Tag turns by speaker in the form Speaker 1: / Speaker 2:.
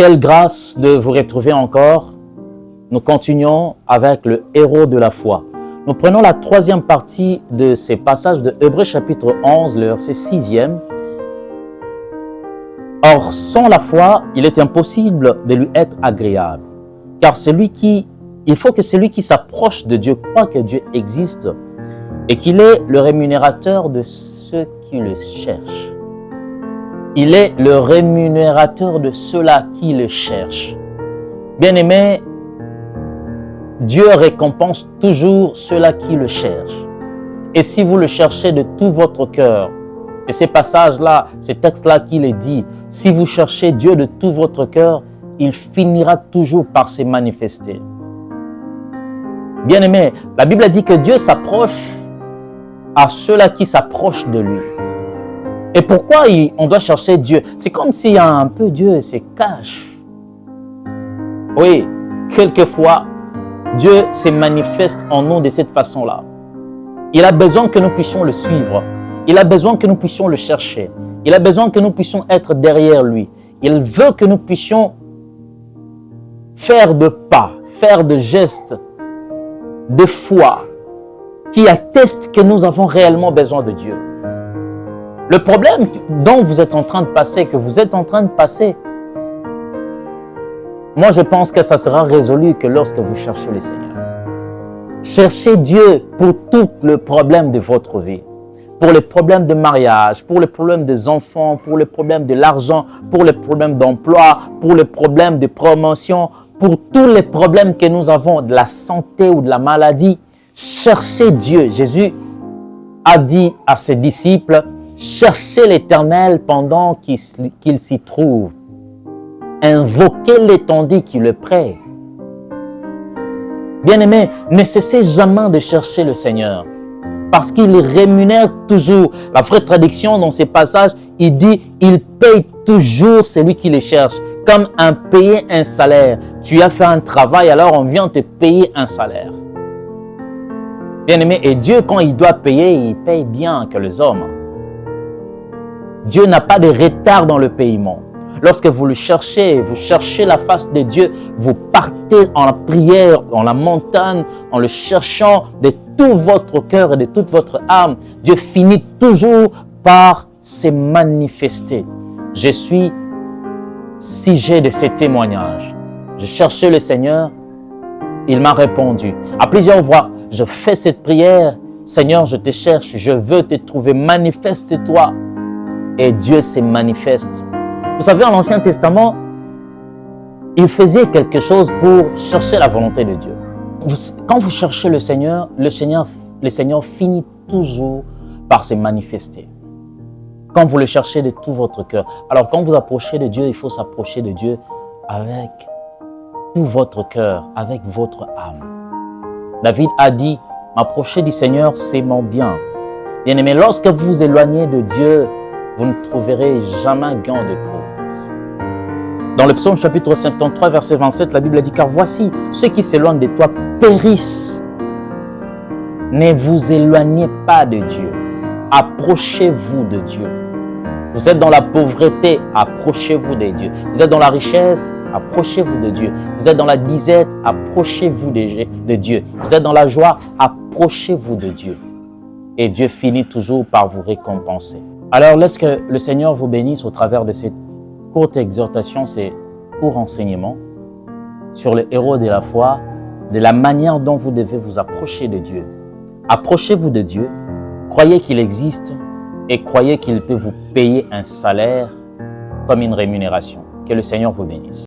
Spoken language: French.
Speaker 1: Quelle grâce de vous retrouver encore. Nous continuons avec le héros de la foi. Nous prenons la troisième partie de ces passages de Hébreux chapitre 11, le verset 6e. Or, sans la foi, il est impossible de lui être agréable. Car il faut que celui qui s'approche de Dieu croit que Dieu existe et qu'il est le rémunérateur de ceux qui le cherchent. Il est le rémunérateur de ceux-là qui le cherchent. Bien-aimés, Dieu récompense toujours ceux-là qui le cherchent. Et si vous le cherchez de tout votre cœur, c'est ces passages-là, ces textes-là qui les dit. Si vous cherchez Dieu de tout votre cœur, il finira toujours par se manifester. Bien-aimés, la Bible a dit que Dieu s'approche à ceux-là qui s'approchent de lui. Et pourquoi on doit chercher Dieu? C'est comme s'il y a un peu Dieu se cache. Oui, quelquefois, Dieu se manifeste en nous de cette façon-là. Il a besoin que nous puissions le suivre. Il a besoin que nous puissions le chercher. Il a besoin que nous puissions être derrière lui. Il veut que nous puissions faire de pas, faire de gestes, de foi qui attestent que nous avons réellement besoin de Dieu. Le problème dont vous êtes en train de passer, moi je pense que ça sera résolu que lorsque vous cherchez le Seigneur. Cherchez Dieu pour tous les problèmes de votre vie. Pour les problèmes de mariage, pour les problèmes des enfants, pour les problèmes de l'argent, pour les problèmes d'emploi, pour les problèmes de promotion, pour tous les problèmes que nous avons de la santé ou de la maladie. Cherchez Dieu. Jésus a dit à ses disciples, cherchez l'Éternel pendant qu'il s'y trouve. Invoquez-le tandis qu'il est prêt. Bien-aimés, ne cessez jamais de chercher le Seigneur. Parce qu'il rémunère toujours. La vraie traduction dans ces passages, il dit, il paye toujours celui qui le cherche. Comme payer un salaire. Tu as fait un travail, alors on vient te payer un salaire. Bien-aimé, et Dieu, quand il doit payer, il paye bien que les hommes. Dieu n'a pas de retard dans le paiement. Lorsque vous le cherchez, vous cherchez la face de Dieu, vous partez en la prière, dans la montagne, en le cherchant de tout votre cœur et de toute votre âme. Dieu finit toujours par se manifester. Je suis sujet de ces témoignages. Je cherchais le Seigneur, il m'a répondu. À plusieurs voix, je fais cette prière. Seigneur, je te cherche, je veux te trouver, manifeste-toi. Et Dieu se manifeste. Vous savez, en l'Ancien Testament, il faisait quelque chose pour chercher la volonté de Dieu. Quand vous cherchez le Seigneur finit toujours par se manifester. Quand vous le cherchez de tout votre cœur. Alors, quand vous approchez de Dieu, il faut s'approcher de Dieu avec tout votre cœur, avec votre âme. David a dit, m'approcher du Seigneur, c'est mon bien. Bien-aimé, lorsque vous vous éloignez de Dieu, vous ne trouverez jamais gain de cause. Dans le psaume chapitre 53, verset 27, la Bible dit, car voici, ceux qui s'éloignent de toi périssent. Ne vous éloignez pas de Dieu. Approchez-vous de Dieu. Vous êtes dans la pauvreté, approchez-vous de Dieu. Vous êtes dans la richesse, approchez-vous de Dieu. Vous êtes dans la disette, approchez-vous de Dieu. Vous êtes dans la joie, approchez-vous de Dieu. Et Dieu finit toujours par vous récompenser. Alors, laisse que le Seigneur vous bénisse au travers de cette courte exhortation, ces courts enseignements sur le héros de la foi, de la manière dont vous devez vous approcher de Dieu. Approchez-vous de Dieu, croyez qu'il existe et croyez qu'il peut vous payer un salaire comme une rémunération. Que le Seigneur vous bénisse.